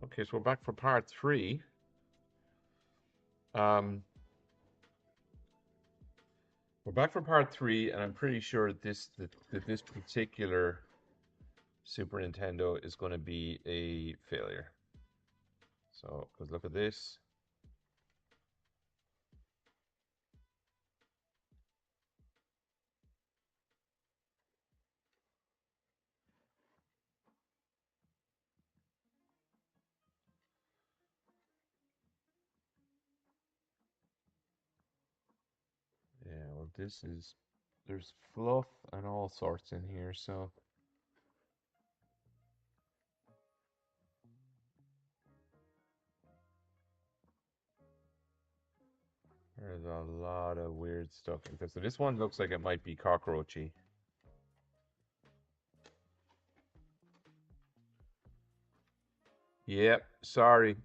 Okay, so we're back for part three. Um, we're back for part three, and I'm pretty sure that this particular Super Nintendo is going to be a failure. So, because look at this. Yeah, well, there's fluff and all sorts in here, so there's a lot of weird stuff in this. So this one looks like it might be cockroachy. Yep, sorry.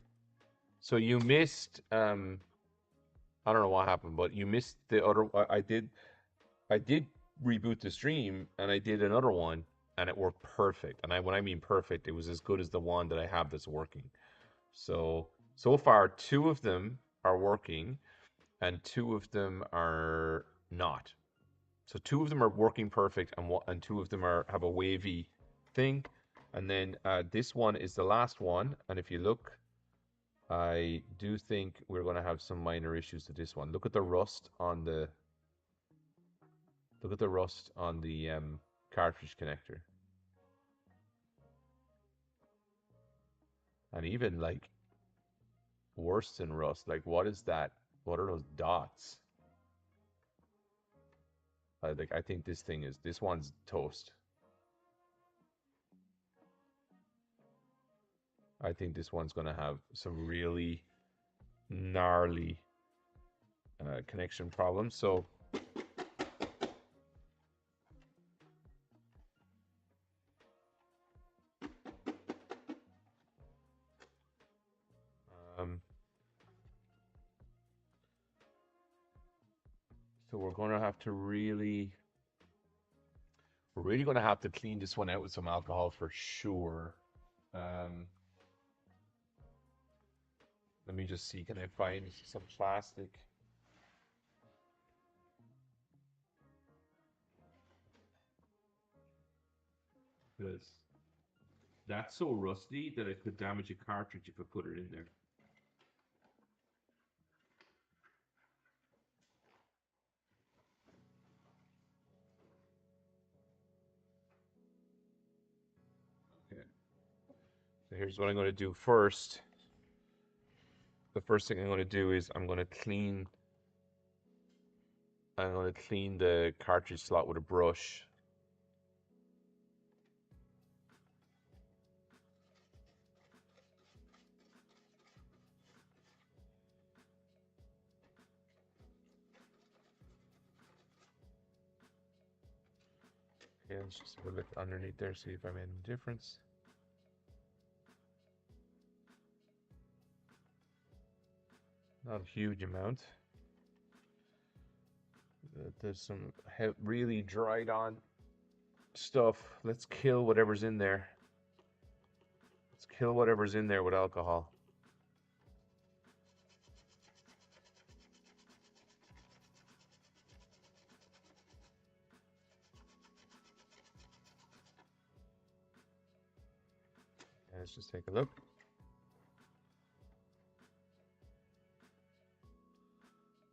So you missed, I don't know what happened, but you missed the other. I did reboot the stream and I did another one and it worked perfect. And when I mean perfect, it was as good as the one that I have that's working. So far, two of them are working and two of them are not. So two of them are working perfect and two of them have a wavy thing. And then this one is the last one. And if you look, I do think we're going to have some minor issues with this one. Look at the rust on the cartridge connector. And even like worse than rust, like what is that? What are those dots? Like I think this one's toast. I think this one's gonna have some really gnarly connection problems. So um, so we're really gonna have to clean this one out with some alcohol for sure. Um, Let me just see, can I find some plastic? Because that's so rusty that it could damage a cartridge if I put it in there. Okay. So here's what I'm going to do first. The first thing I'm going to do is I'm going to clean the cartridge slot with a brush. Okay, let's just have a look underneath there, see if I made any difference. Not a huge amount. There's some really dried on stuff. Let's kill whatever's in there. Let's kill whatever's in there with alcohol. Let's just take a look.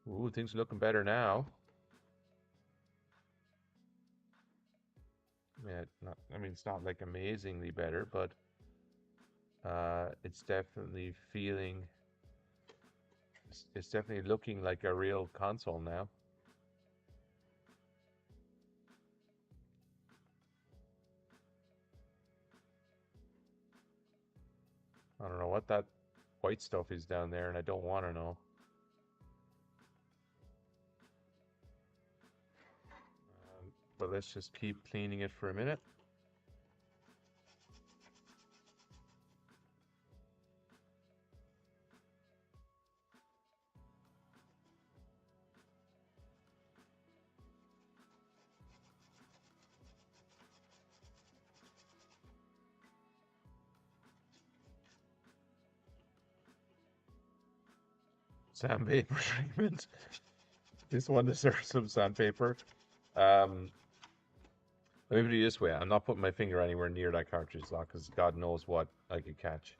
Ooh, things are looking better now. Yeah, I mean, it's not like amazingly better, but it's definitely it's definitely looking like a real console now. I don't know what that white stuff is down there, and I don't want to know. But let's just keep cleaning it for a minute. Sandpaper treatment. This one deserves some sandpaper. Um, Let me put it this way. I'm not putting my finger anywhere near that cartridge slot because God knows what I could catch.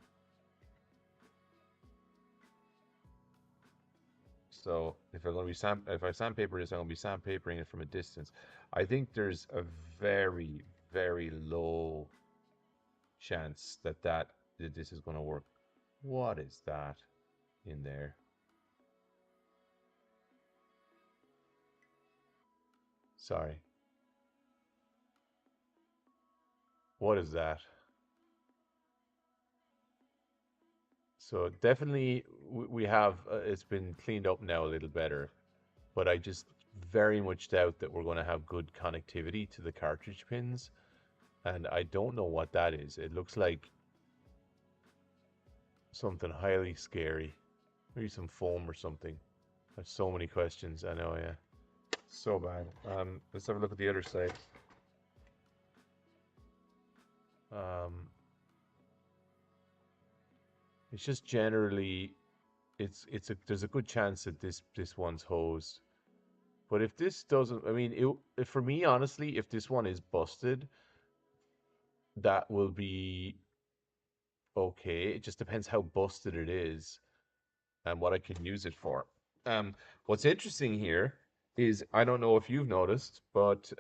So if I'm gonna be if I sandpaper this, I'm gonna be sandpapering it from a distance. I think there's a very, very low chance that this is gonna work. What is that in there? Sorry. What is that? So definitely we have it's been cleaned up now a little better, but I just very much doubt that we're going to have good connectivity to the cartridge pins, and I don't know what that is. It looks like something highly scary, maybe some foam or something. There's so many questions. I know, yeah, so bad. Let's have a look at the other side. Um, it's just generally, there's a good chance that this one's hosed. But if this doesn't, I mean, for me, honestly, if this one is busted, that will be okay. It just depends how busted it is and what I can use it for. What's interesting here is I don't know if you've noticed, but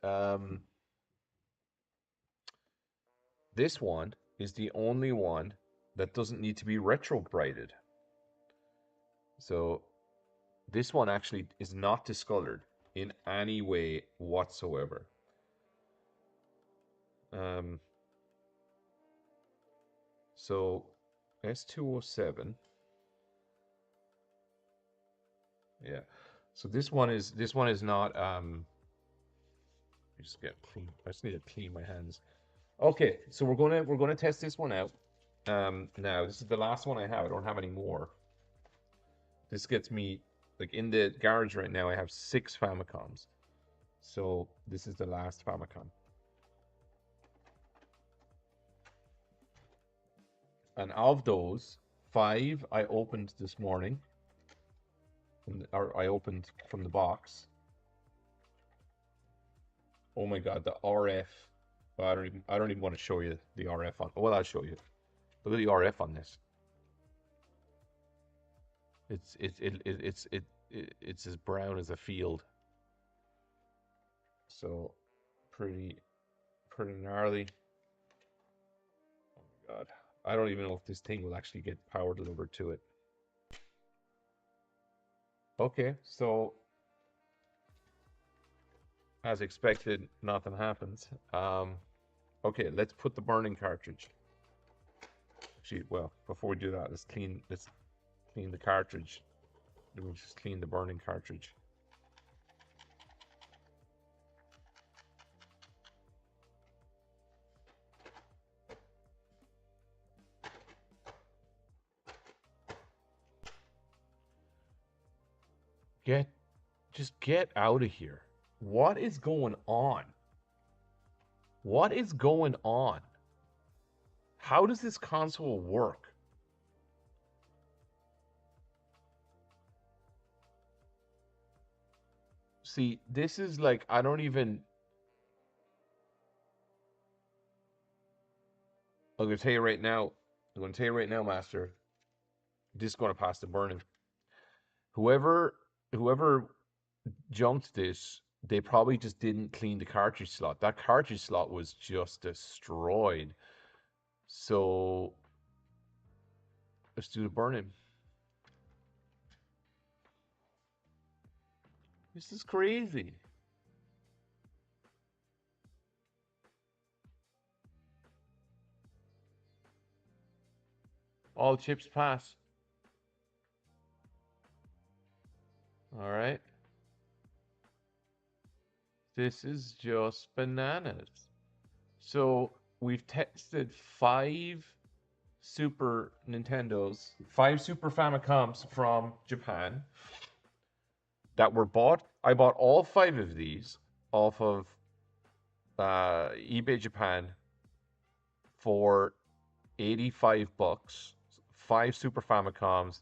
this one is the only one that doesn't need to be retro brighted. So this one actually is not discolored in any way whatsoever. Um, so S207, yeah. So this one is not just get clean. I just need to clean my hands. Okay, so we're gonna test this one out. Now this is the last one I have. I don't have any more. This gets me like in the garage right now. I have 6 Famicoms, so this is the last Famicom. And of those, 5 I opened this morning, or I opened from the box. Oh my God, the RF. Well, I don't even want to show you the RF on. Well, I'll show you. Look at the RF on this. It's as brown as a field. So pretty gnarly. Oh my God. I don't even know if this thing will actually get power delivered to it. Okay, so as expected, nothing happens. Okay, let's put the burning cartridge. Actually, well, before we do that, let's clean the cartridge. We'll just clean the burning cartridge. Just get out of here. What is going on? What is going on? How does this console work? See, this is like, I don't even. I'm going to tell you right now. I'm going to tell you right now, Master. This is going to pass the burning. Whoever junked this, they probably just didn't clean the cartridge slot. That cartridge slot was just destroyed. So let's do the burning. This is crazy. All chips pass. All right. This is just bananas. So we've tested 5 Super Nintendos, 5 Super Famicoms from Japan that were bought. I bought all 5 of these off of eBay Japan for $85. 5 Super Famicoms,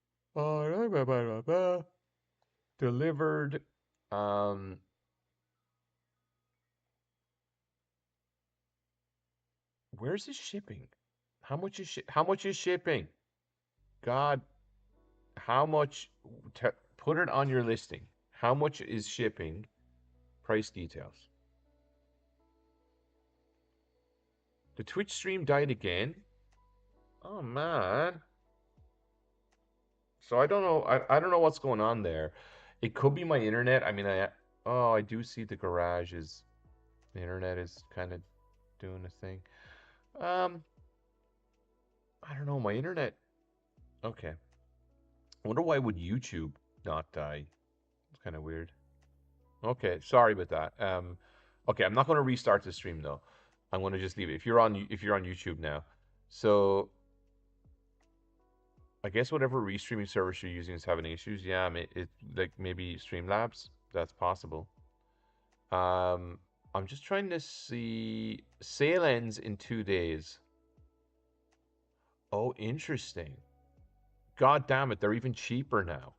Delivered. Um, where's the shipping? How much is shipping? God, how much? Put it on your listing. How much is shipping? Price details. The Twitch stream died again. Oh man. So I don't know. I don't know what's going on there. It could be my internet. I mean, I do see the garage is the internet is kind of doing a thing. Um, I don't know. My internet. Okay. I wonder why would YouTube not die? It's kind of weird. Okay, sorry about that. Okay, I'm not going to restart the stream though. I'm going to just leave it. If you're on YouTube now, so I guess whatever restreaming service you're using is having issues. Yeah, it like maybe Streamlabs. That's possible. Um, I'm just trying to see. Sale ends in 2 days. Oh, interesting. God damn it, they're even cheaper now.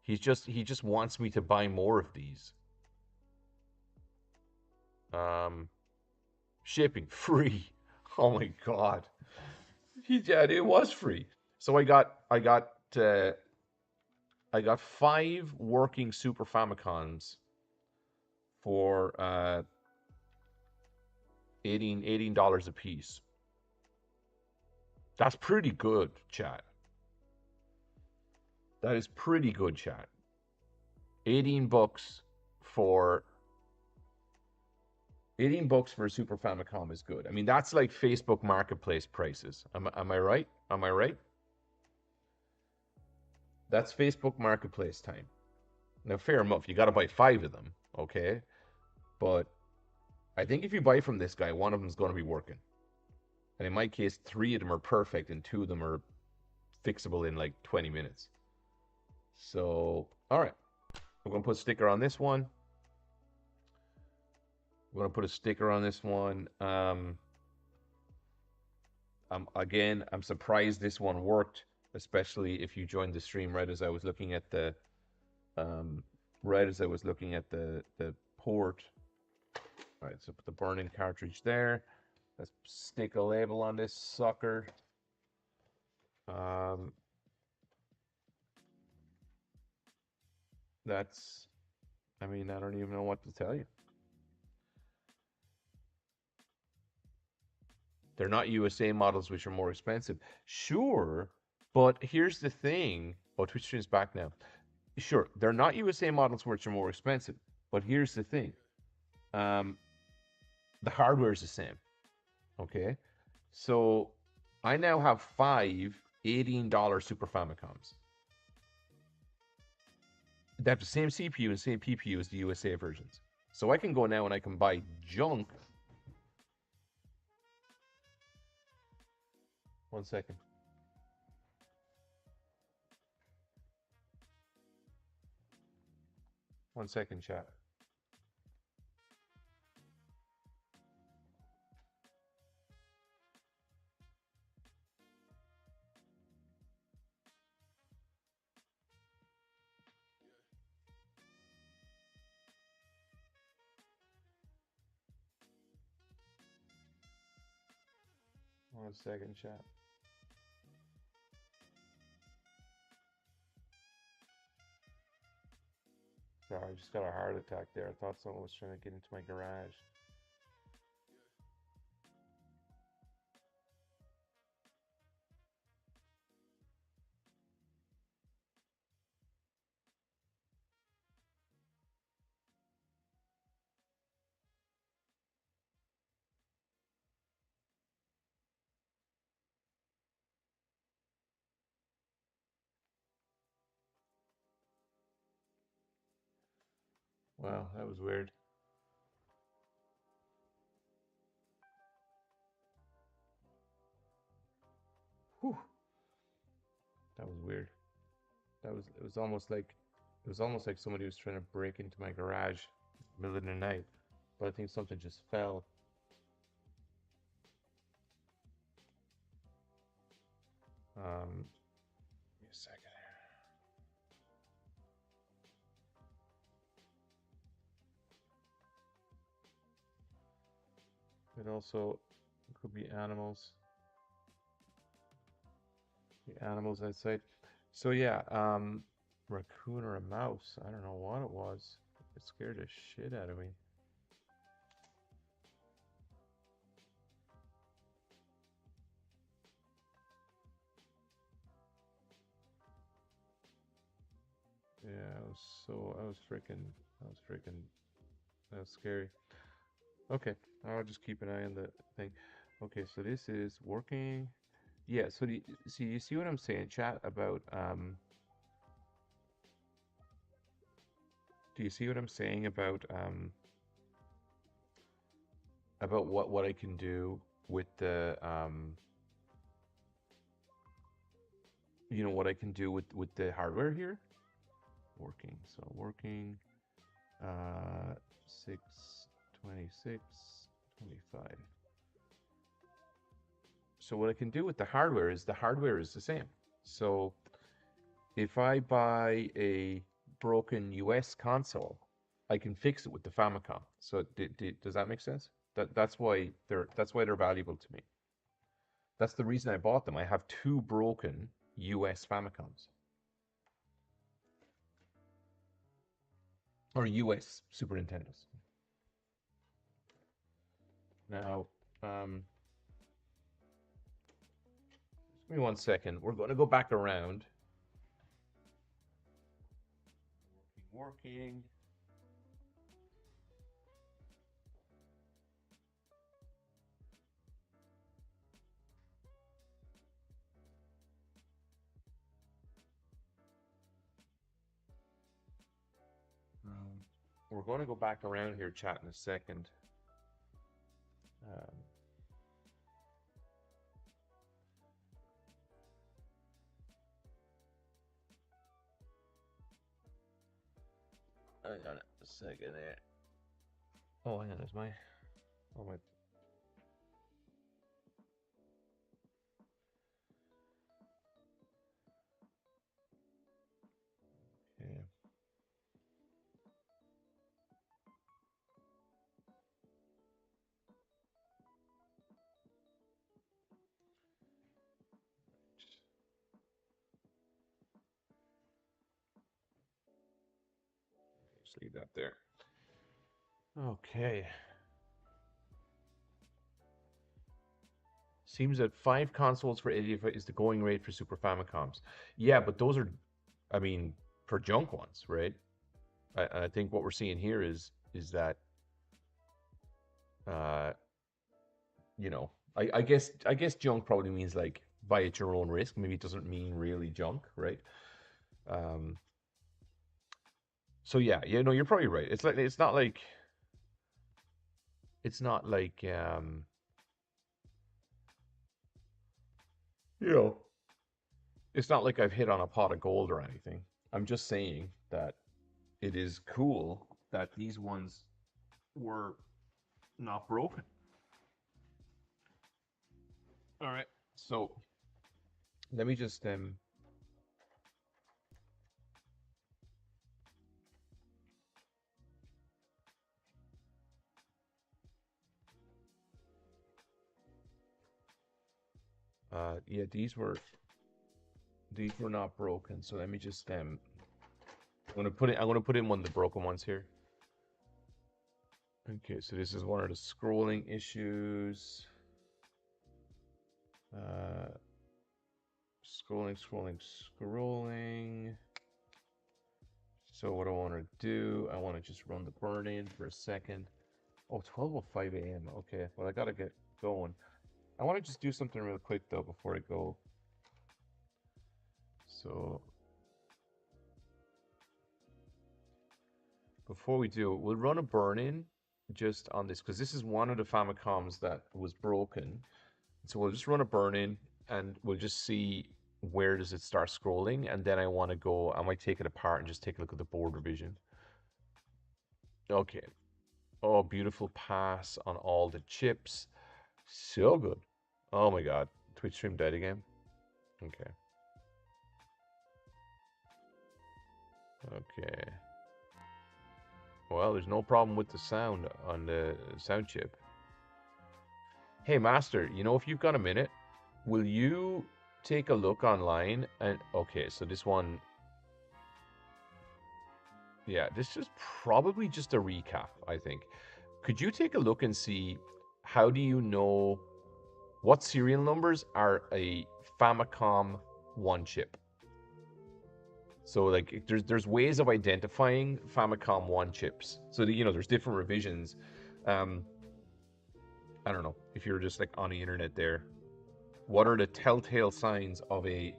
He just wants me to buy more of these. Um, shipping free. Oh my god. Yeah, it was free. So I got 5 working Super Famicons for $18 a piece. That's pretty good, chat. That is pretty good, chat. 18 bucks for 18 bucks for a Super Famicom is good. I mean, that's like Facebook Marketplace prices. Am I right? Am I right? That's Facebook Marketplace time. Now, fair enough. You got to buy 5 of them, okay? But I think if you buy from this guy, one of them is going to be working. And in my case, 3 of them are perfect and 2 of them are fixable in like 20 minutes. So, all right. I'm going to put a sticker on this one. I'm going to put a sticker on this one. I'm surprised this one worked, especially if you joined the stream right as I was looking at the um, the port. All right, so put the burn-in cartridge there. Let's stick a label on this sucker. Um, that's, I mean, I don't even know what to tell you. They're not USA models, which are more expensive. Sure, but here's the thing. Oh, Twitch stream's back now. Sure, they're not USA models, which are more expensive. But here's the thing. Um, the hardware is the same. Okay, so I now have 5 $18 Super Famicoms. They have the same CPU and same PPU as the USA versions. So I can go now and I can buy junk. 1 second. One second, chat. One second, chat. Sorry, I just got a heart attack there. I thought someone was trying to get into my garage. Wow, that was weird. Whew. That was weird. It was almost like somebody was trying to break into my garage in the middle of the night. But I think something just fell. Um, a second. It also could be animals. The animals outside. So yeah, raccoon or a mouse. I don't know what it was. It scared the shit out of me. Yeah, that was scary. Okay, I'll just keep an eye on the thing. Okay, so this is working. Yeah, so you see what I'm saying, chat, about do you see what I'm saying about what I can do with the what I can do with the hardware here? Working. So working 6 26 25. So what I can do with the hardware is the same. So if I buy a broken US console, I can fix it with the Famicom. So does that make sense? That's why they're valuable to me. That's the reason I bought them. I have two broken US Famicoms or US Super Nintendos. Now, give me 1 second. We're going to go back around. Working. We're going to go back around here, chat, in a second. Um, hang on a second there. Oh, hang on, there's my. Oh my. Yeah. Just leave that there. Okay. Seems that 5 consoles for 80 is the going rate for Super Famicoms. Yeah, but those are, I mean, for junk ones, right? I think what we're seeing here is that, uh, I guess junk probably means like buy at your own risk. Maybe it doesn't mean really junk, right? Um, so yeah, you're probably right. It's not like you know, it's not like I've hit on a pot of gold or anything. I'm just saying that it is cool that these ones were not broken. All right. So let me just yeah, these were not broken. So let me just I'm gonna put in one of the broken ones here. Okay, so this is one of the scrolling issues. Uh, scrolling, scrolling, scrolling. So what I want to do, I want to just run the burn in for a second. Oh, 12:05 a.m. Okay, well, I gotta get going. I want to just do something real quick though before I go. So before we do, we'll run a burn in just on this because this is one of the Famicoms that was broken. So we'll just run a burn in and we'll just see where does it start scrolling, and then I might take it apart and just take a look at the board revision. Okay. Oh, beautiful pass on all the chips. So good. Oh my God. Twitch stream dead again. Okay. Okay. Well, there's no problem with the sound on the sound chip. Hey, Master, if you've got a minute, will you take a look online? And okay, so this one, yeah, this is probably just a recap, I think. Could you take a look and see how do you know what serial numbers are a Famicom one chip? So like there's ways of identifying Famicom one chips. So there's different revisions. Um, I don't know if you're just like on the internet there. What are the telltale signs of a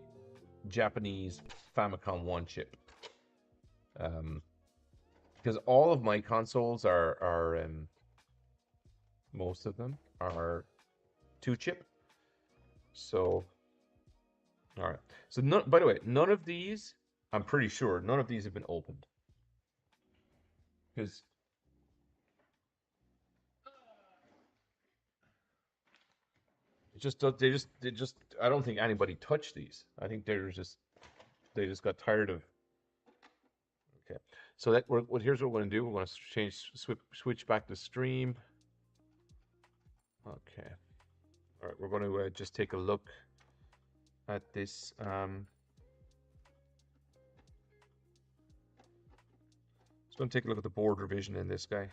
Japanese Famicom one chip? Because all of my consoles are most of them are two chip. So all right. So by the way, none of these, I'm pretty sure, none of these have been opened because they just I don't think anybody touched these. I think they just got tired of. Okay, so here's what we're going to do. We're going to switch back to stream. Okay, all right. We're going to just take a look at this. Just going to take a look at the board revision in this guy.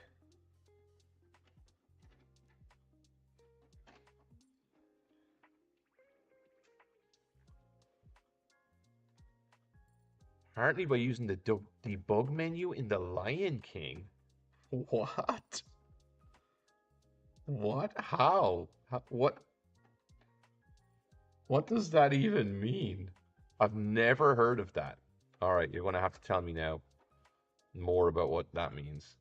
Apparently, by using the debug menu in the Lion King. What? What? How? What does that even mean? I've never heard of that. All right, you're going to have to tell me now more about what that means.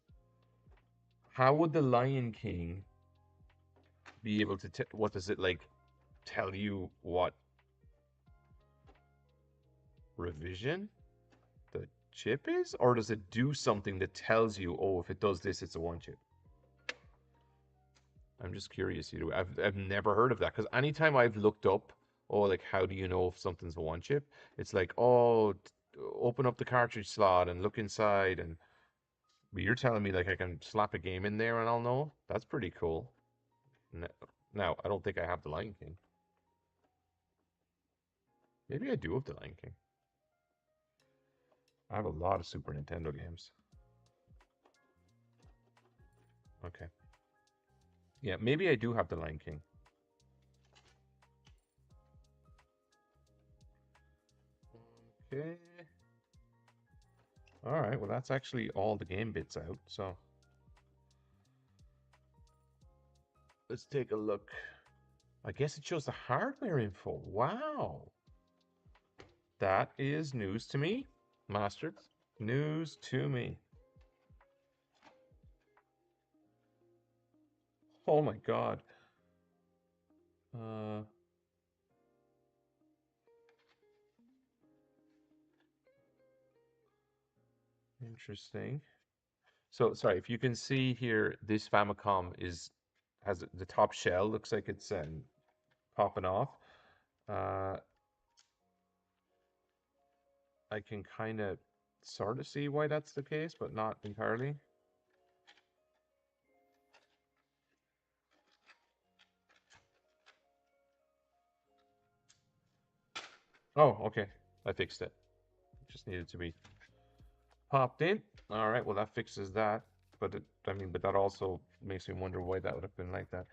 How would the Lion King be able to what does it like tell you what revision the chip is, or does it do something that tells you, oh, if it does this, it's a one chip? I'm just curious. I've never heard of that because anytime I've looked up, oh, like how do you know if something's a one chip? It's like, oh, open up the cartridge slot and look inside, and but you're telling me like I can slap a game in there and I'll know? That's pretty cool. Now, I don't think I have the Lion King. Maybe I do have the Lion King. I have a lot of Super Nintendo games. Okay. Yeah, maybe I do have the Lion King. Okay. All right, well, that's actually all the game bits out, so let's take a look. I guess it shows the hardware info. Wow. That is news to me, Master. News to me. Oh my God. Uh, Interesting. So, sorry, if you can see here, this Famicom has the top shell looks like it's popping off. Uh, I can kind of sort of see why that's the case, but not entirely. Oh, okay. I fixed it. Just needed to be popped in. All right, well that fixes that. But but that also makes me wonder why that would have been like that.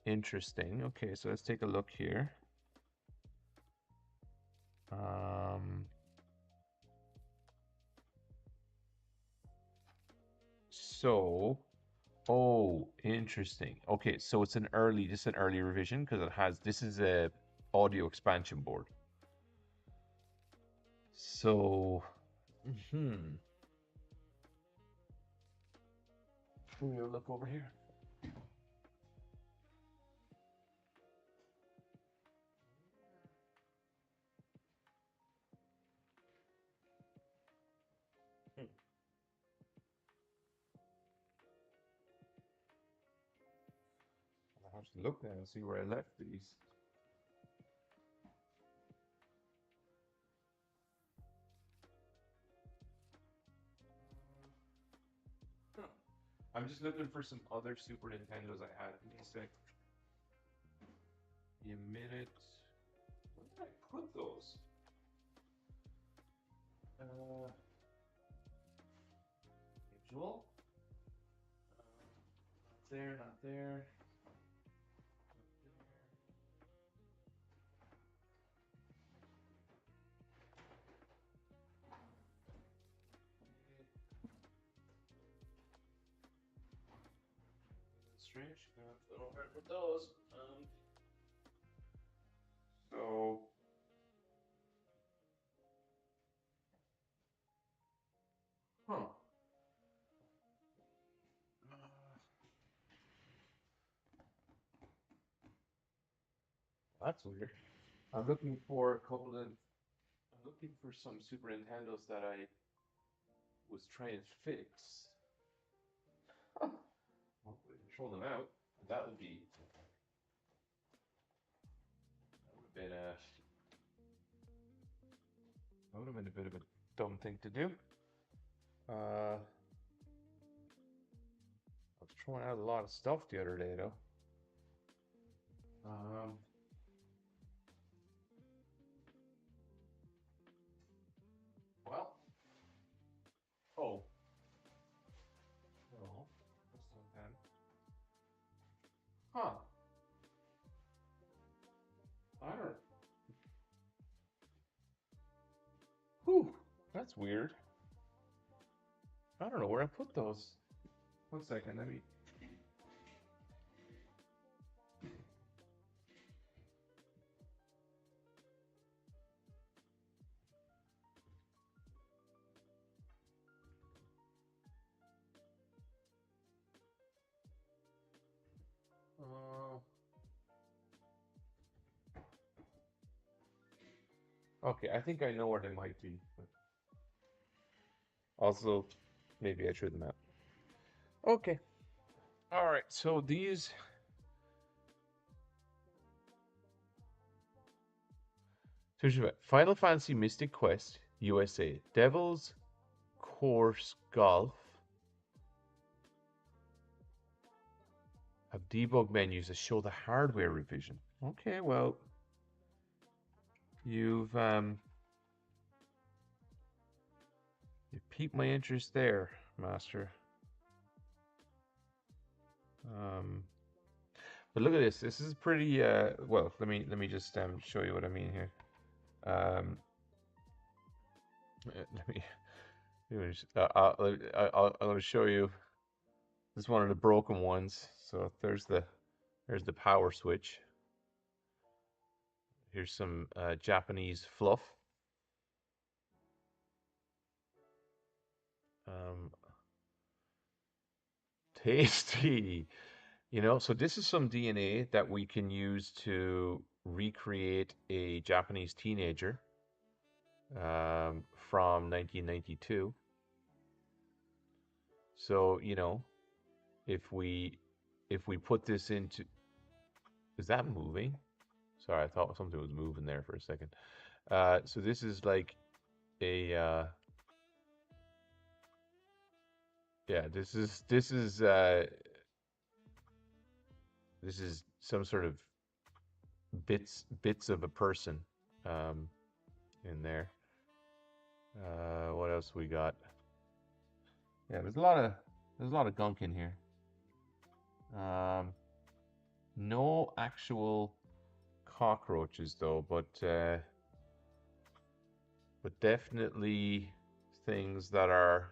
Interesting. Okay, so let's take a look here. Um, so, oh, interesting. Okay, so this is an early revision because this is a audio expansion board. So, hmm. Let me look over here. I have to look there and see where I left these. just looking for some other Super Nintendos I had. Give me a sec. Give me a minute. Where did I put those? Usual. Not there, not there. Strange. I don't remember those. So. Huh. That's weird. I'm looking for a couple of. I'm looking for some Super Nintendos that I was trying to fix. Huh. Well, we can throw them out. That would be. That would have been a. That would have been a bit of a dumb thing to do. I was throwing out a lot of stuff the other day, though. Well. Oh. No. That's not bad. Huh. I don't. Whew. That's weird. I don't know where I put those. 1 second. Let me. Okay, I think I know where they might be. But also, maybe I threw them out. Okay. All right. So these. Final Fantasy Mystic Quest USA, Devil's Course Golf have debug menus that show the hardware revision. Okay, well, you've piqued my interest there, Master. But look at this. This is pretty. Well, let me just show you what I mean here. Let me. I'll show you. This is one of the broken ones. So there's the power switch. Here's some Japanese fluff. Tasty. You know, so this is some DNA that we can use to recreate a Japanese teenager from 1992. So, you know, if we put this into, is that moving? Sorry, I thought something was moving there for a second. So this is like a yeah, this is some sort of bits of a person in there. What else we got? Yeah, there's a lot of gunk in here. No actual cockroaches though, but definitely things that are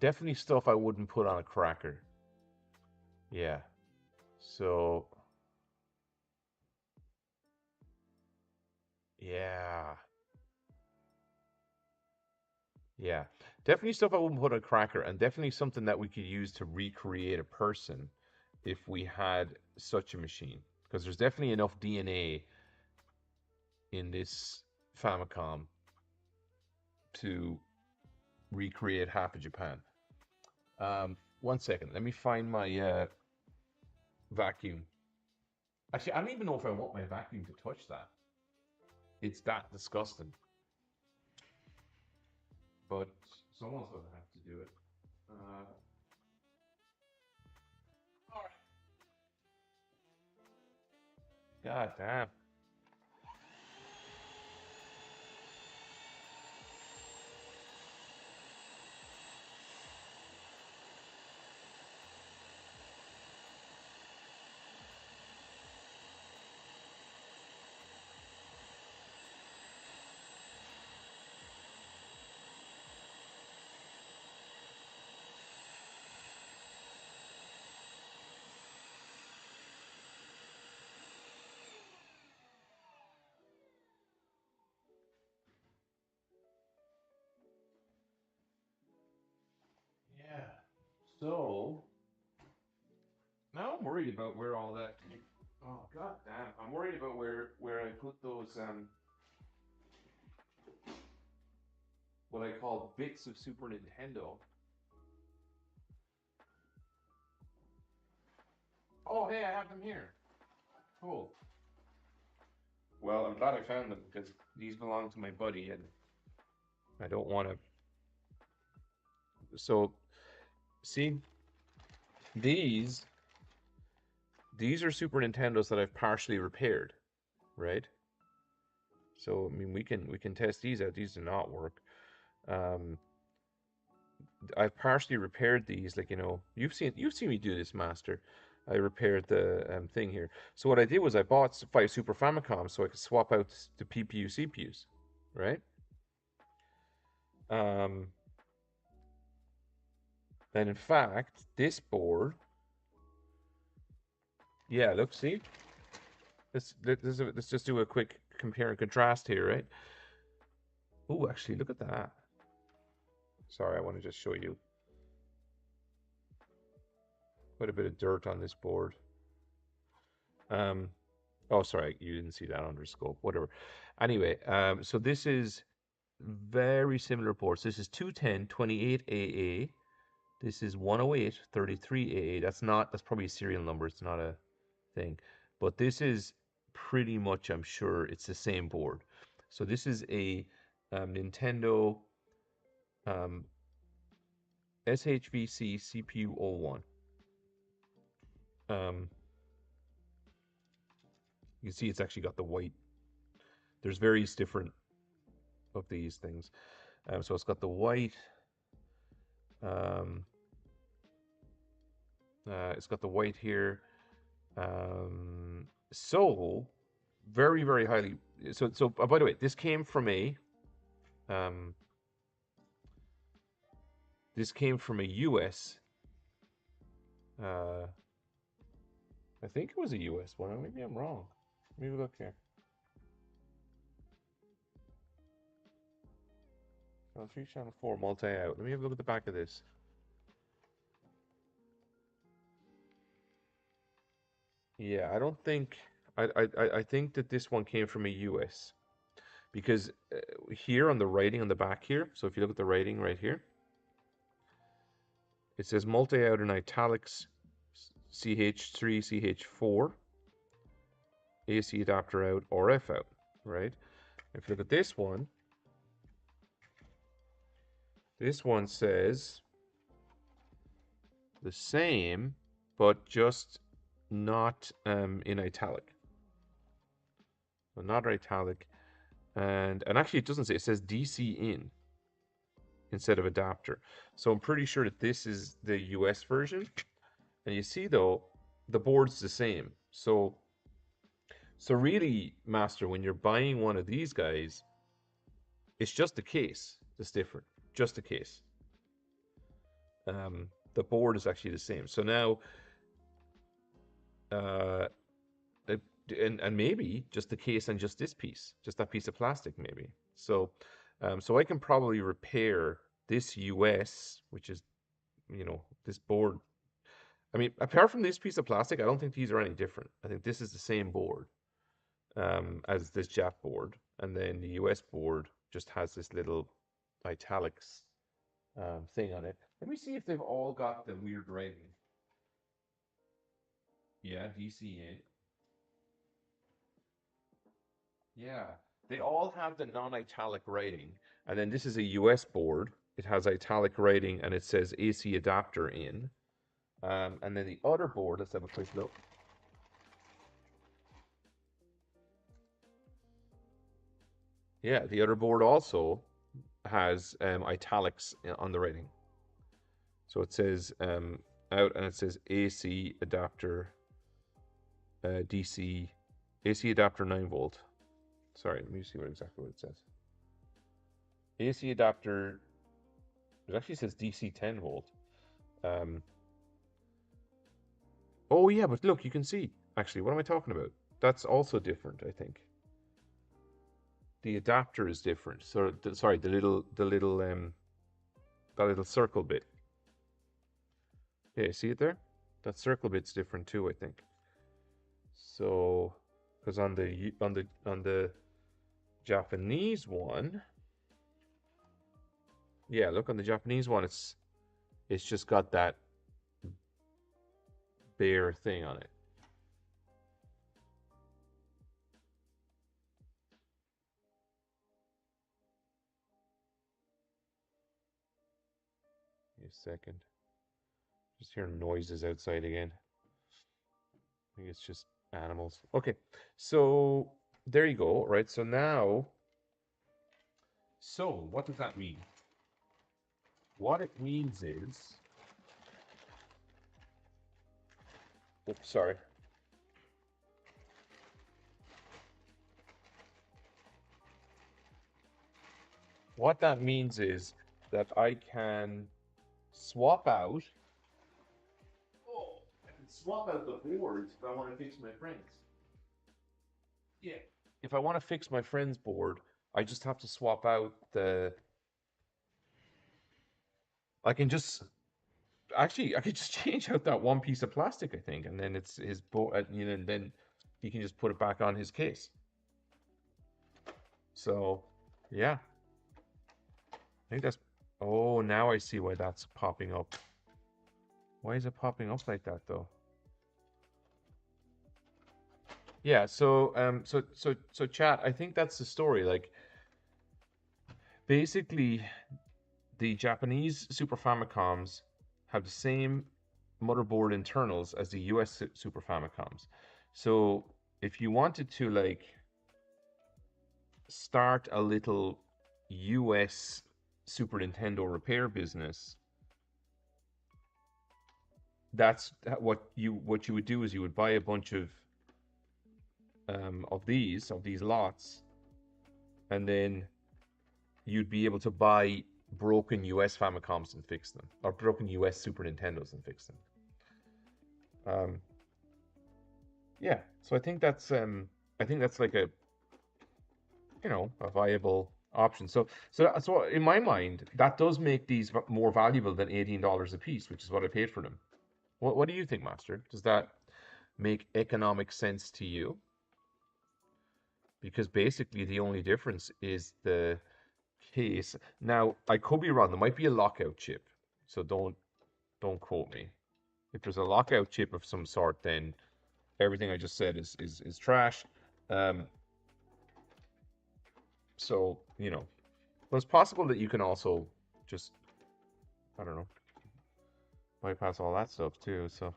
definitely stuff I wouldn't put on a cracker. Yeah. So yeah. Yeah. Definitely stuff I wouldn't put on a cracker, and definitely something that we could use to recreate a person if we had such a machine. Because there's definitely enough DNA in this Famicom to recreate half of Japan. 1 second. Let me find my vacuum. Actually, I don't even know if I want my vacuum to touch that. It's that disgusting. But someone's going to have to do it. God damn. Yeah. So now I'm worried about where all that. Oh god damn! I'm worried about where I put those what I call bits of Super Nintendo. Oh hey, I have them here. Cool. Well, I'm glad I found them because these belong to my buddy, and I don't want to. So see, these these are Super Nintendos that I've partially repaired, right? So I mean, we can test these out. These do not work. Um, I've partially repaired these. Like you've seen me do this, Master. I repaired the thing here. So what I did was I bought 5 Super Famicoms so I could swap out the PPU CPUs, right? Um, and in fact, this board, yeah, look, see, let's just do a quick compare and contrast here, right? Oh, actually, look at that. Sorry, I want to just show you quite a bit of dirt on this board. Um, oh, sorry, you didn't see that under scope. Whatever. Anyway, so this is very similar ports. This is 210 28AA. This is 108 33AA. That's probably a serial number. It's not a thing. But this is pretty much, I'm sure, it's the same board. So this is a Nintendo um, SHVC CPU01. Um, you can see it's actually got the white. There's various different of these things. So it's got the white. Um, it's got the white here. So very, very highly. So by the way, this came from a um, US. Uh, I think it was a US one. Maybe I'm wrong. Maybe look here. Channel 3, channel 4, multi-out. Let me have a look at the back of this. Yeah, I don't think. I think that this one came from a US because here on the writing on the back here. So if you look at the writing right here, it says multi-out in italics, CH3, CH4, AC adapter out, RF out, right? If you look at this one says the same, but just not in italic. So not italic, and actually it doesn't say. It says DC in instead of adapter. So I'm pretty sure that this is the US version. And you see though, the board's the same. So really, Master, when you're buying one of these guys, it's just the case that's different. Just the case. The board is actually the same. So now, uh, and maybe just the case and just this piece, just that piece of plastic, maybe. So I can probably repair this US, which is, this board. I mean, apart from this piece of plastic, I don't think these are any different. I think this is the same board as this Jap board, and then the US board just has this little italics thing on it. Let me see if they've all got the weird writing. Yeah, DCA. Yeah, they all have the non-italic writing, and then this is a US board. It has italic writing, and it says AC adapter in. And then the other board, let's have a quick look. Yeah, the other board also has italics on the writing. So it says out and it says AC adapter, DC, AC adapter 9 volt. Sorry, let me see what exactly what it says. AC adapter, it actually says DC 10 volt. Um, oh yeah, but look, you can see. Actually, what am I talking about? That's also different, I think. The adapter is different. So, sorry, that little circle bit. Yeah, you see it there? That circle bit's different too, I think. So, because on the Japanese one, yeah, look on the Japanese one, it's just got that bare thing on it. Give me a second. Just hearing noises outside again. I think it's just animals. Okay, so there you go, right? So now, so what does that mean? What it means is, oops, sorry. What that means is that I can swap out. Oh, I can swap out the boards if I want to fix my friends. Yeah. If I want to fix my friend's board, I just have to swap out the. I can just actually I could just change out that one piece of plastic, I think, and then it's his board. And then he can just put it back on his case. So, yeah, I think that's. Oh, now I see why that's popping up. Why is it popping up like that though? Yeah. So chat. I think that's the story. Like, basically, the Japanese Super Famicoms have the same motherboard internals as the US Super Famicoms. So if you wanted to like start a little US Super Nintendo repair business, that's what you would do is you would buy a bunch of these lots, and then you'd be able to buy broken US Famicoms and fix them, or broken US Super Nintendos and fix them. Um, yeah, so I think that's like a viable option. So in my mind, that does make these more valuable than $18 a piece, which is what I paid for them. What do you think, Master? Does that make economic sense to you? Because basically the only difference is the case. Now, I could be wrong. There might be a lockout chip, so don't quote me. If there's a lockout chip of some sort, then everything I just said is trash. Um, so but it's possible that you can also just, I don't know, bypass all that stuff too. So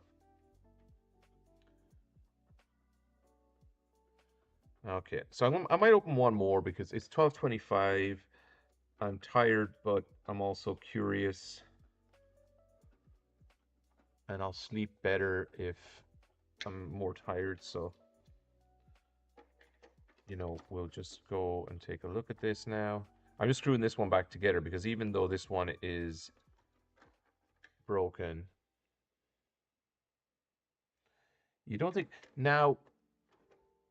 okay, so I might open one more because it's 12:25. I'm tired, but I'm also curious, and I'll sleep better if I'm more tired. So we'll just go and take a look at this now. I'm just screwing this one back together because even though this one is broken, you don't think now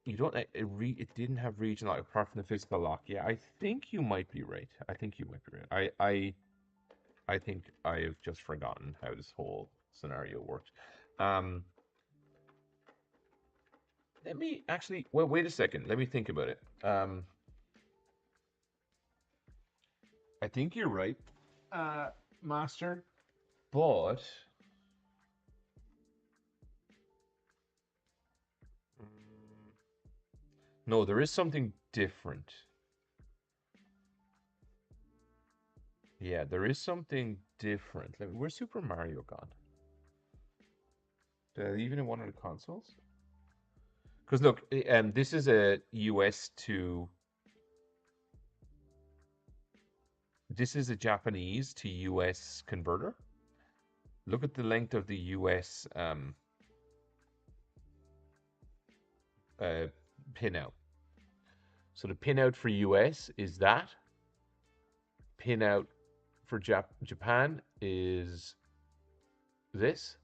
you don't it didn't have regional apart from the physical lock. Yeah, I think you might be right. I think you might be right. I think I have just forgotten how this whole scenario worked. Um, let me actually. Well, wait a second. Let me think about it. I think you're right, uh, Master. But mm, no, there is something different. Yeah, there is something different. Where's Super Mario gone? Did I leave it in one of the consoles? Because look, this is a US to This is a Japanese to US converter. Look at the length of the US uh, pinout. So the pinout for US is that. Pinout for Japan is this.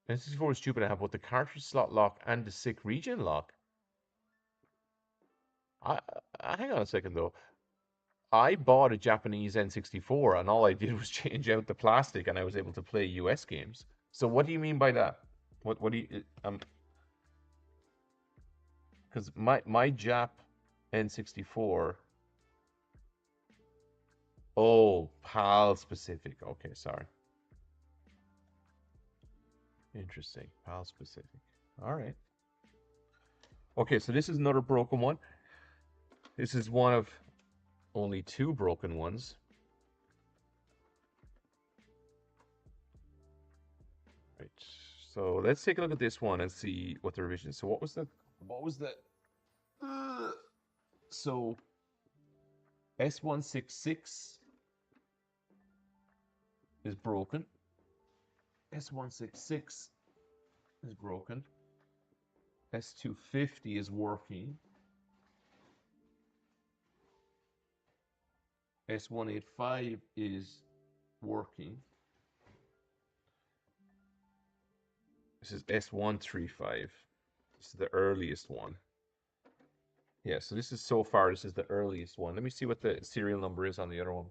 This is for stupid. I have both the cartridge slot lock and the SICK region lock. I, hang on a second though. I bought a Japanese N64 and all I did was change out the plastic and I was able to play US games. So what do you mean by that? What do you because my Jap N64. Oh, PAL specific. Okay, sorry. Interesting. PAL specific. All right. Okay, so this is another broken one. This is one of only two broken ones. Right. So let's take a look at this one and see what the revision is. So what was the so S166 is broken. S166 is broken. S250 is working. S185 is working. This is S135. This is the earliest one. Yeah, so this is so far, this is the earliest one. Let me see what the serial number is on the other one.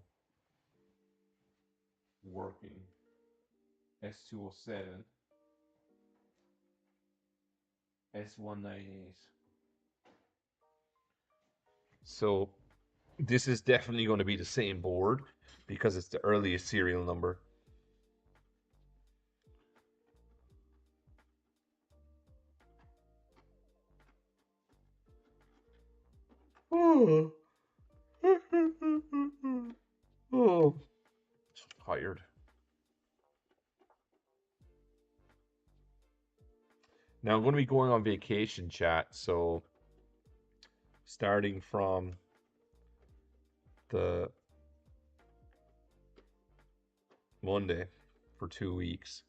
Working. S207. S198. So this is definitely going to be the same board because it's the earliest serial number. Oh, oh, tired. Now I'm going to be going on vacation, chat. So starting from the Monday for 2 weeks.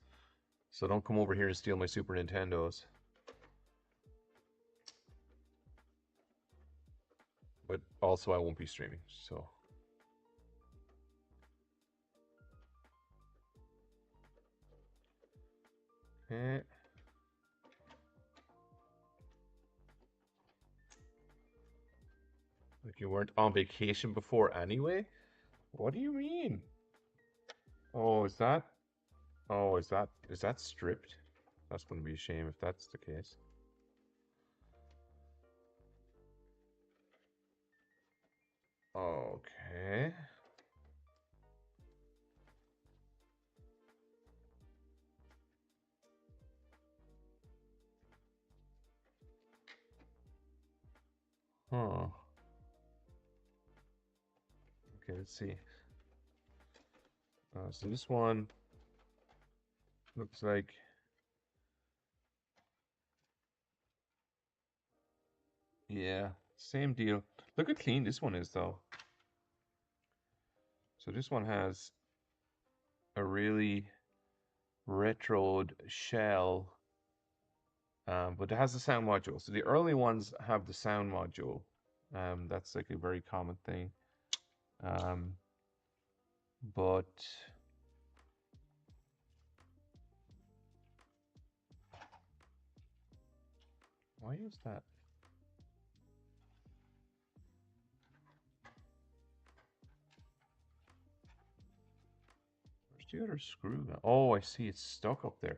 So don't come over here and steal my Super Nintendos. But also I won't be streaming, so. Okay. Like you weren't on vacation before anyway? What do you mean? Oh, is that? Oh, is that stripped? That's going to be a shame if that's the case. Okay. Huh. Okay, let's see. So this one looks like yeah, same deal. Look how clean this one is though. So this one has a really retroed shell, but it has the sound module. So the early ones have the sound module. That's like a very common thing. But why is that? Where's the other screw? Oh, I see. It's stuck up there.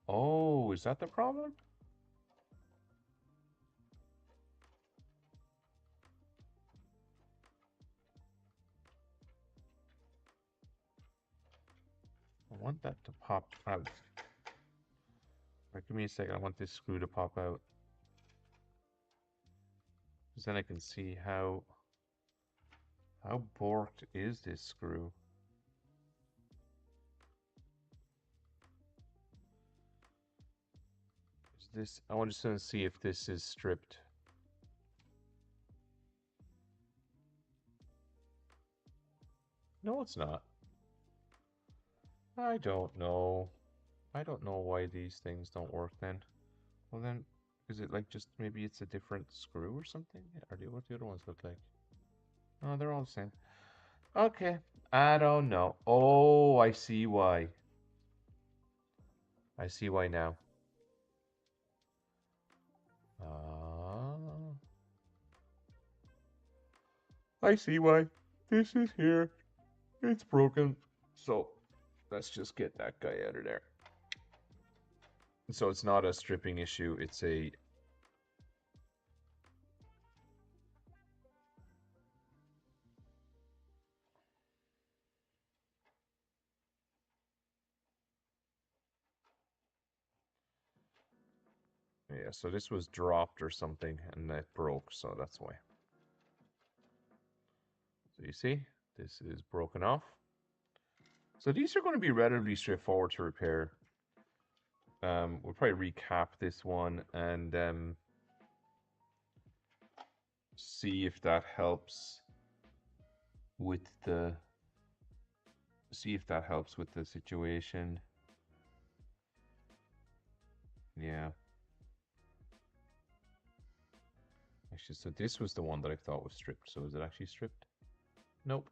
Oh, is that the problem? I want that to pop out. Right, give me a second. I want this screw to pop out. Because then I can see how borked is this screw. this? I want to see if this is stripped. No, it's not. I don't know. I don't know why these things don't work then. Well then, is it like just maybe it's a different screw or something? Or what do the other ones look like? Oh, they're all the same. Okay, I don't know. Oh, I see why. I see why now. Ah, I see why. This is here. It's broken. So let's just get that guy out of there. So it's not a stripping issue, it's a... Yeah, so this was dropped or something and it broke, so that's why. So you see, this is broken off. So these are going to be relatively straightforward to repair. We'll probably recap this one and see if that helps with the situation. Yeah. Actually, so this was the one that I thought was stripped. So is it actually stripped? Nope.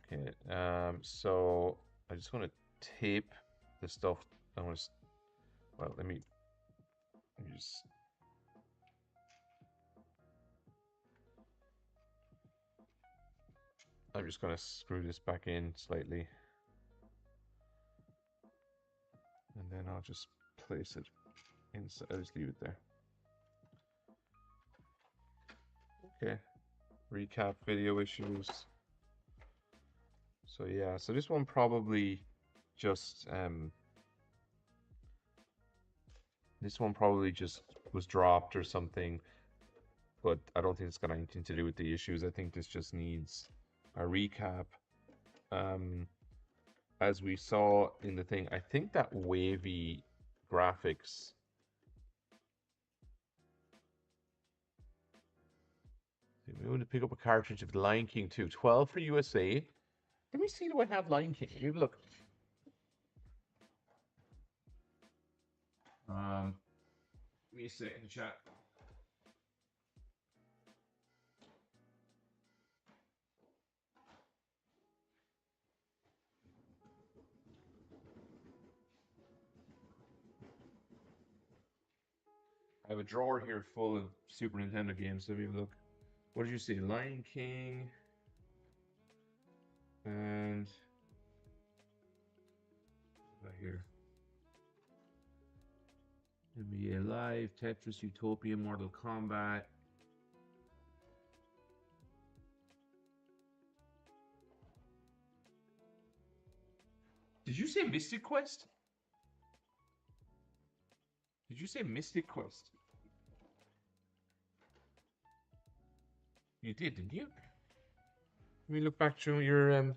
Okay. So I just want to tape the stuff. I want to. Well, let me just. I'm just going to screw this back in slightly. And then I'll just place it inside. I'll just leave it there. Okay. Recap video issues. So yeah, so this one probably just was dropped or something, but I don't think it's got anything to do with the issues. I think this just needs a recap. As we saw in the thing, I think that wavy graphics we want to pick up a cartridge of Lion King 2. 12 for USA. Let me see, do I have Lion King? Here, look. Give me a second, chat. I have a drawer here full of Super Nintendo games, so maybe look. What did you say? Lion King and right here. NBA Live, Tetris, Utopia, Mortal Kombat. Did you say Mystic Quest? Did you say Mystic Quest? You did, didn't you? Let me look back through your I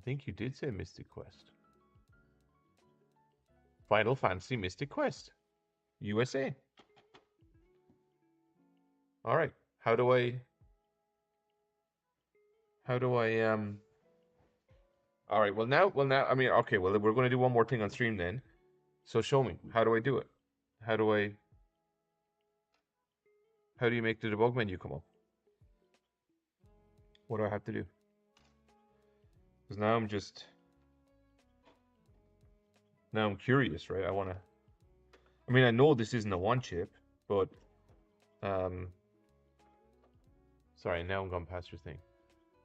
think you did say Mystic Quest. Final Fantasy Mystic Quest. USA. All right. How do I All right. Well now I mean okay, well we're going to do one more thing on stream then. So show me. How do I do it? How do you make the debug menu come up? What do I have to do? Because now I'm curious, right? I mean, I know this isn't a one chip, but sorry, now I'm going past your thing.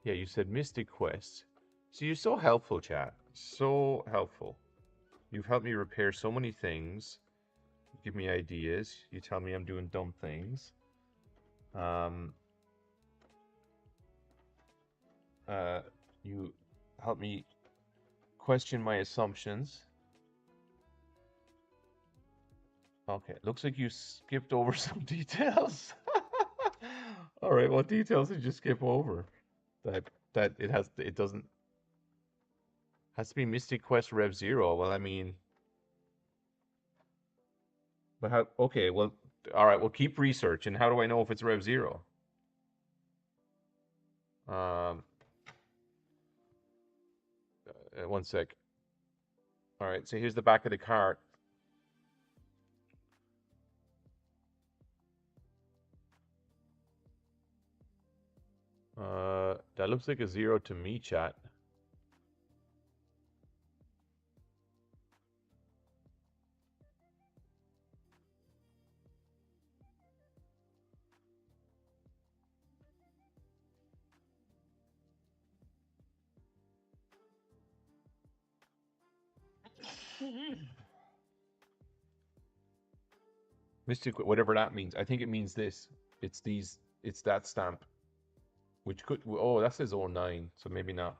Yeah, you said Mystic Quest. So you're so helpful, chat. So helpful. You've helped me repair so many things. You give me ideas. You tell me I'm doing dumb things. You help me question my assumptions. Okay, looks like you skipped over some details. All right, what details did you skip over? That it doesn't. Has to be Mystic Quest Rev Zero. Well, I mean, but how? Okay, well, all right. Well, keep researching. How do I know if it's Rev Zero? Um, 1 sec. All right. So here's the back of the cart. That looks like a zero to me, chat. Mystic, whatever that means. I think it means this. It's these. It's that stamp, which could. Oh, that says 09, so maybe not.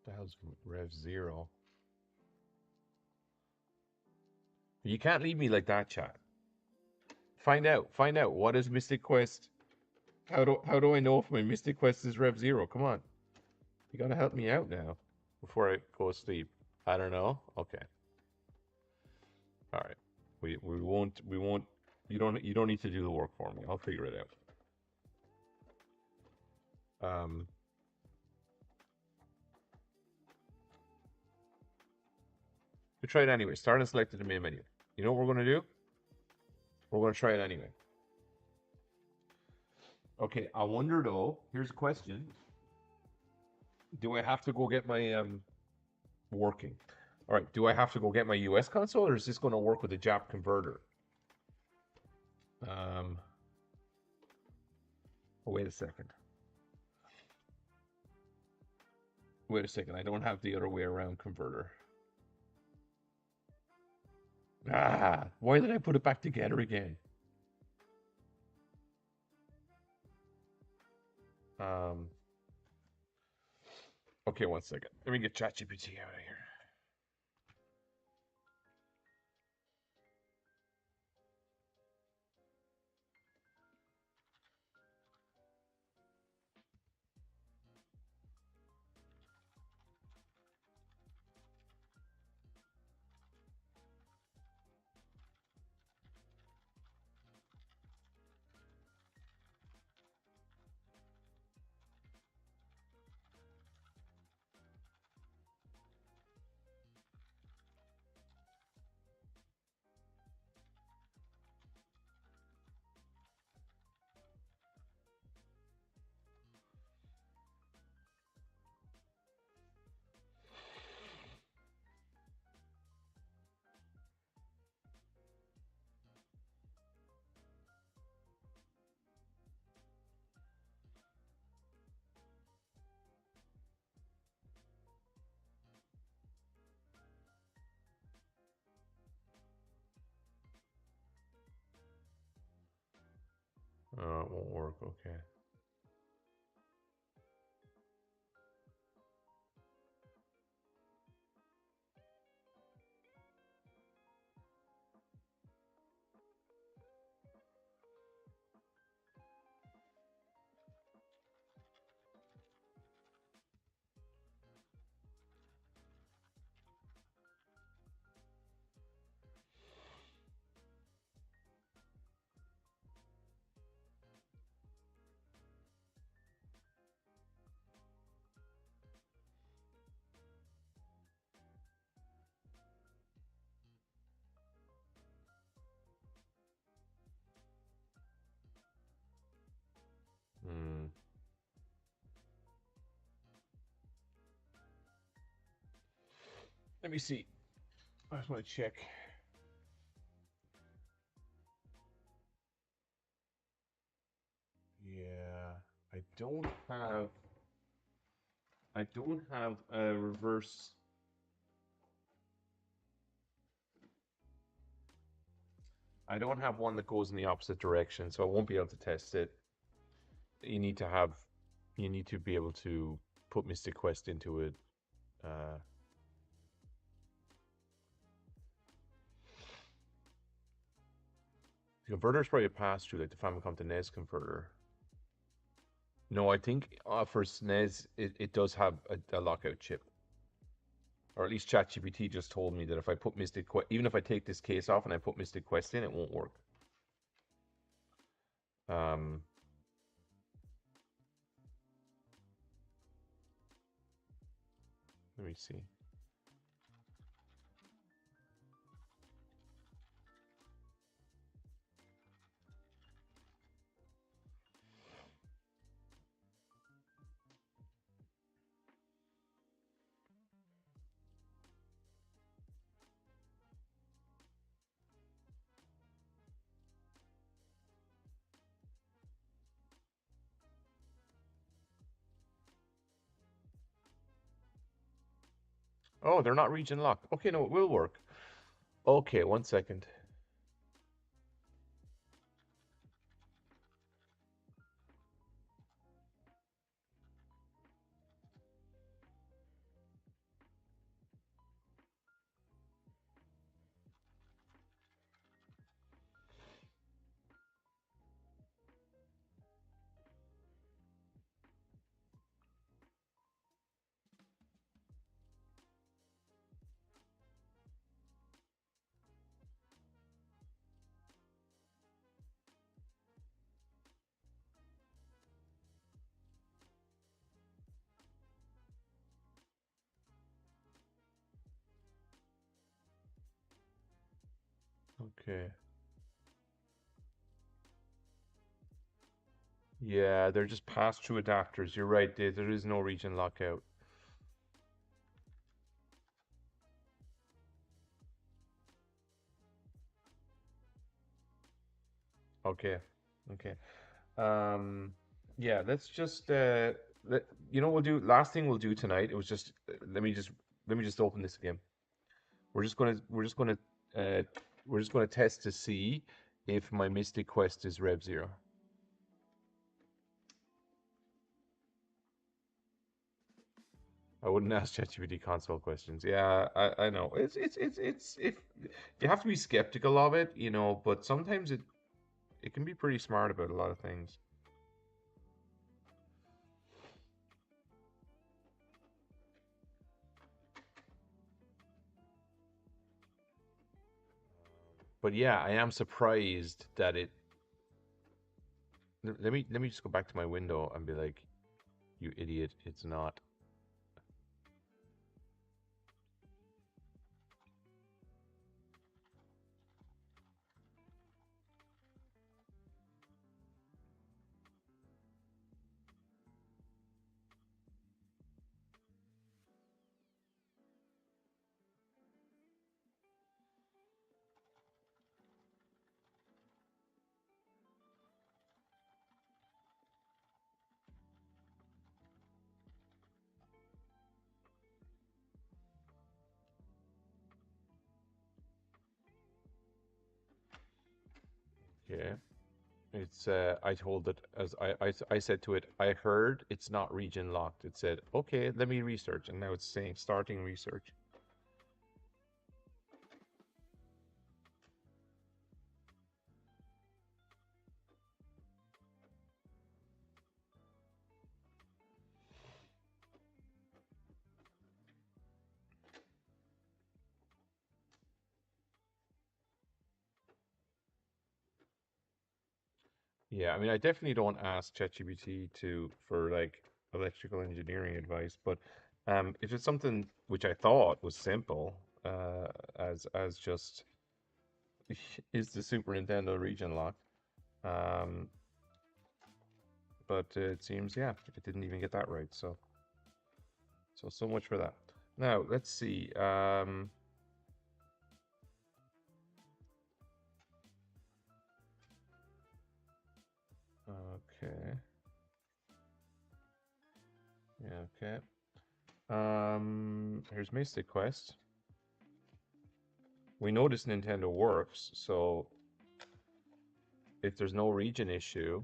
The hell's Rev Zero? You can't leave me like that, chat. Find out. Find out. What is Mystic Quest? How do I know if my Mystic Quest is Rev Zero? Come on. You gotta help me out now before I go to sleep. I don't know. Okay. All right. We won't. You don't need to do the work for me. I'll figure it out. We try it anyway. Start and select the main menu. You know what we're gonna do? We're gonna try it anyway. Okay. I wonder though. Here's a question. Do I have to go get my working? All right. Do I have to go get my US console, or is this going to work with a JAP converter? Oh, wait a second. Wait a second. I don't have the other way around converter. Ah, why did I put it back together again? Okay, 1 second. Let me get ChatGPT out of here. It won't work. Okay. Hmm. Let me see. I just want to check. Yeah, I don't have. I don't have a reverse. I don't have one that goes in the opposite direction, so I won't be able to test it. You need to have. You need to be able to put Mystic Quest into it. Uh, The converter is probably a pass-through, like the Famicom to NES converter. No, I think for SNES, it does have a lockout chip. Or at least ChatGPT just told me that if I put Mystic Quest, even if I take this case off and I put Mystic Quest in, it won't work. Um, Let me see. Oh, they're not region locked. Okay, no, it will work. Okay, 1 second. Okay. Yeah, they're just pass-through adapters. You're right, there is no region lockout. Okay, okay. Um, yeah, let's just you know what we'll do. Last thing we'll do tonight. It was just let me just open this again. We're just gonna we're just gonna uh we're just gonna test to see if my Mystic Quest is Rev Zero. I wouldn't ask ChatGPT console questions. Yeah, I know. It's if you have to be skeptical of it, you know, but sometimes it can be pretty smart about a lot of things. But yeah, I am surprised that it. Let me just go back to my window and be like, "You idiot! It's not." Yeah. It's I told it as I said to it, I heard it's not region locked. It said, okay, let me research, and now it's saying starting research. Yeah, I mean, I definitely don't ask ChatGPT for like electrical engineering advice, but if it's something which I thought was simple, as just is the Super Nintendo region locked, um, but it seems yeah, it didn't even get that right. So much for that. Now let's see. Okay. Yeah. Okay. Here's Mystic Quest. We know this Nintendo works, so if there's no region issue,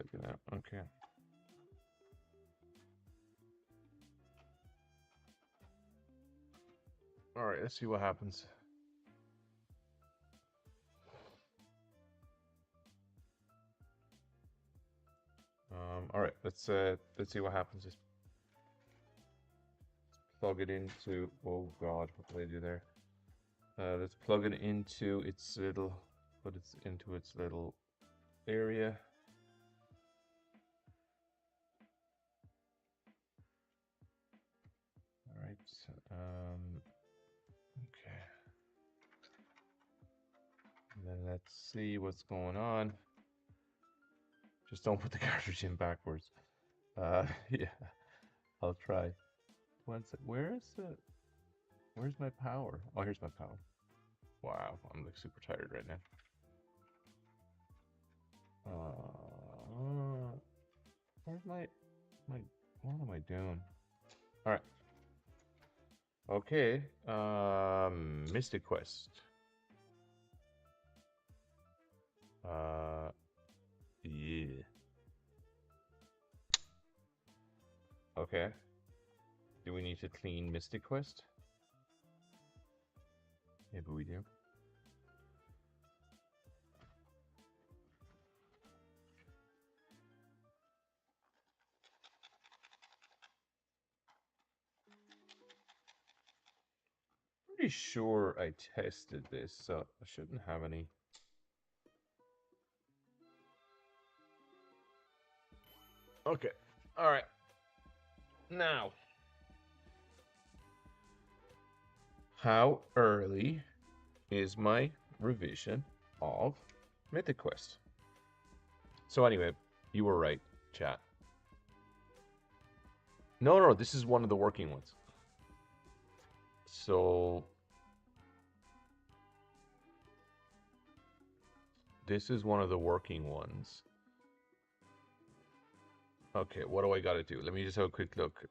second now. Okay. All right, let's see what happens. All right, let's see what happens. Just plug it into. Oh God, what did I do there? Let's plug it into its little. Put it into its little area. All right. Okay. And then let's see what's going on. Just don't put the cartridge in backwards. Yeah, I'll try. One sec. Where's my power? Oh, here's my power. Wow, I'm like super tired right now. Where's my, what am I doing? All right. Okay. Mystic Quest. Yeah. Okay. Do we need to clean Mystic Quest? Maybe we do. Pretty sure I tested this, so I shouldn't have any. Okay. All right. Now, how early is my revision of Mythic Quest? So anyway, you were right, chat. No, this is one of the working ones. So this is one of the working ones. Okay, what do I got to do? Let me just have a quick look.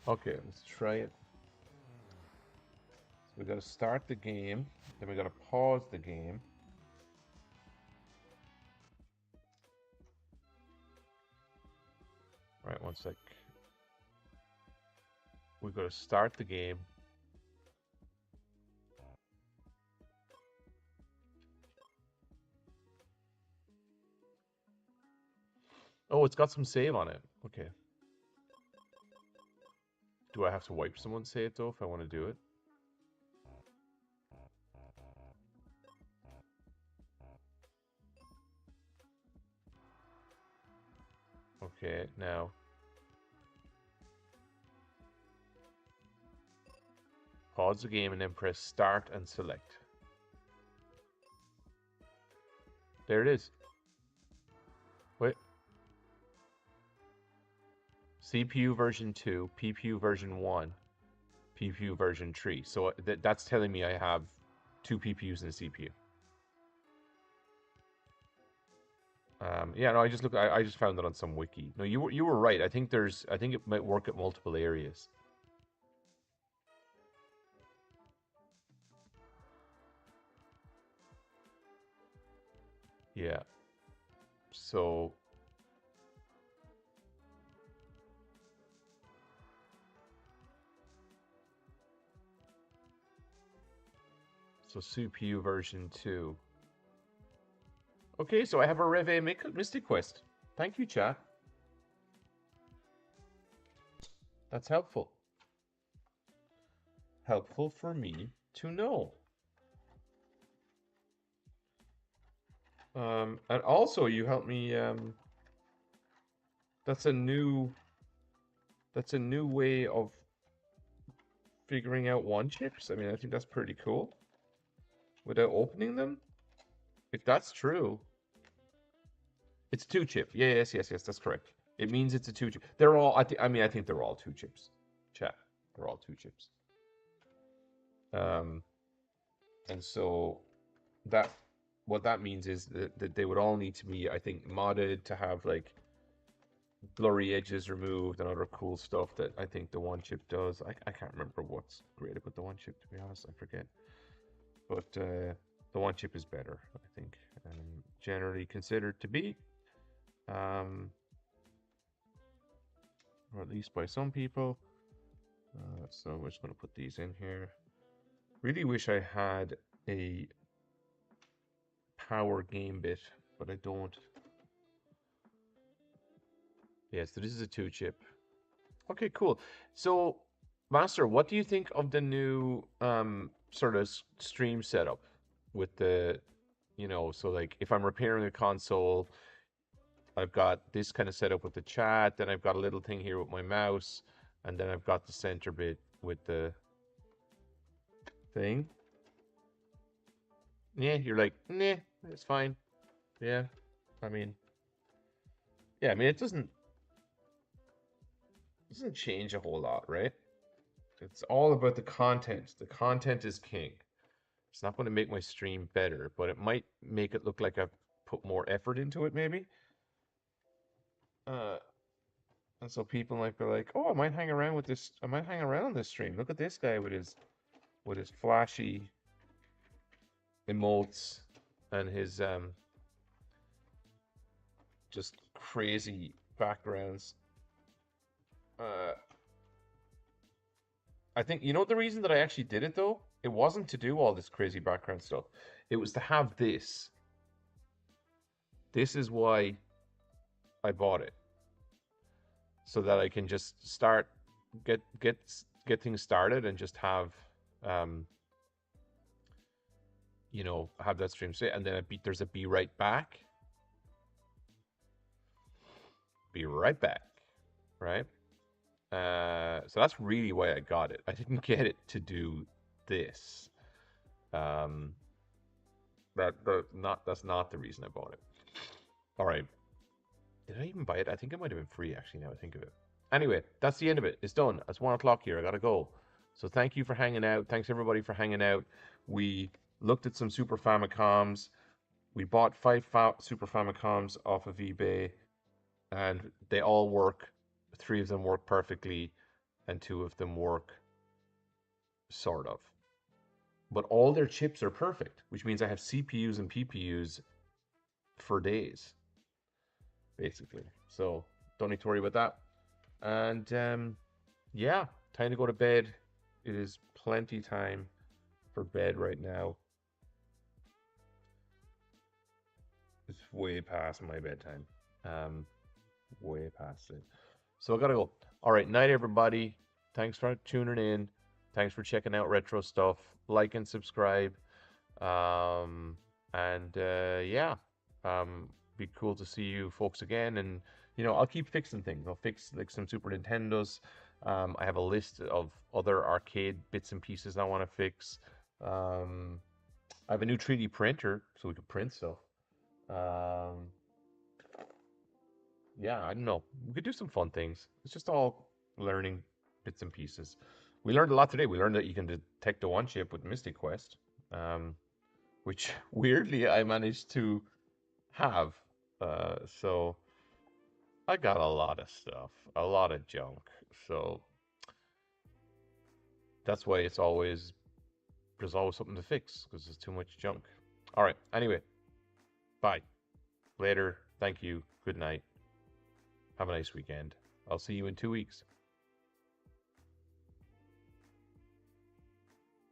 Okay, let's try it. So we got to start the game, then we got to pause the game. All right, one sec. We got to start the game. Oh, it's got some save on it. Okay. Do I have to wipe someone's save though if I want to do it? Okay, now. Pause the game and then press start and select. There it is. Wait. CPU version 2, PPU version 1, PPU version 3. So that's telling me I have 2 PPUs and a CPU. Yeah, no, I just found it on some wiki. No, you were right. I think it might work at multiple areas. Yeah. So CPU version 2. Okay, so I have a Rev A Mystic Quest. Thank you, chat. That's helpful. Helpful for me to know. And also you helped me, that's a new way of figuring out one chips. I mean, I think that's pretty cool. Without opening them? If that's true. It's 2 chip. Yes, that's correct. It means it's a 2 chip. They're all, I think they're all 2 chips. Chat. They're all 2 chips. And so that what that means is that they would all need to be, I think, modded to have like blurry edges removed and other cool stuff that I think the one chip does. I can't remember what's great about the one chip, to be honest. I forget. But the one chip is better, I think, generally considered to be, um, or at least by some people. So we're just going to put these in here. Really wish I had a power game bit, but I don't. Yeah, so this is a 2-chip. Okay, cool. So, Master, what do you think of the new sort of stream setup with the, so like if I'm repairing a console, I've got this kind of setup with the chat, then I've got a little thing here with my mouse, and then I've got the center bit with the thing. Yeah, you're like, nah, it's fine. Yeah, I mean, yeah, I mean, it doesn't change a whole lot, right? It's all about the content. The content is king. It's not going to make my stream better, but it might make it look like I've put more effort into it, maybe. And so people might be like, "Oh, I might hang around with this. I might hang around on this stream. Look at this guy with his flashy emotes and his just crazy backgrounds." I think the reason that I actually did it though, it wasn't to do all this crazy background stuff. It was to have this. This is why I bought it. So that I can just get things started and just have have that stream sit, and then there's a be right back. Be right back, right? So that's really why I got it. I didn't get it to do this. That's not the reason I bought it. All right. Did I even buy it? I think it might have been free, actually, now I think of it. Anyway, that's the end of it. It's done. It's 1 o'clock here. I gotta go. So thank you for hanging out. Thanks everybody for hanging out. We looked at some Super Famicoms. We bought 5 Super Famicoms off of eBay, and they all work. 3 of them work perfectly, and 2 of them work sort of. But all their chips are perfect, which means I have CPUs and PPUs for days, basically. So don't need to worry about that. And yeah, time to go to bed. It is plenty time for bed right now. It's way past my bedtime. Way past it. So I gotta go. All right, night everybody. Thanks for tuning in. Thanks for checking out retro stuff. Like and subscribe. Yeah. Be cool to see you folks again. And I'll keep fixing things. I'll fix like some Super Nintendos. I have a list of other arcade bits and pieces I want to fix. I have a new 3D printer, so we can print stuff. Yeah, I don't know. We could do some fun things. It's just all learning bits and pieces. We learned a lot today. We learned that you can detect the one chip with Mystic Quest, which weirdly I managed to have. So I got a lot of stuff, a lot of junk. So that's why there's always something to fix because there's too much junk. All right. Anyway, bye. Later. Thank you. Good night. Have a nice weekend. I'll see you in 2 weeks.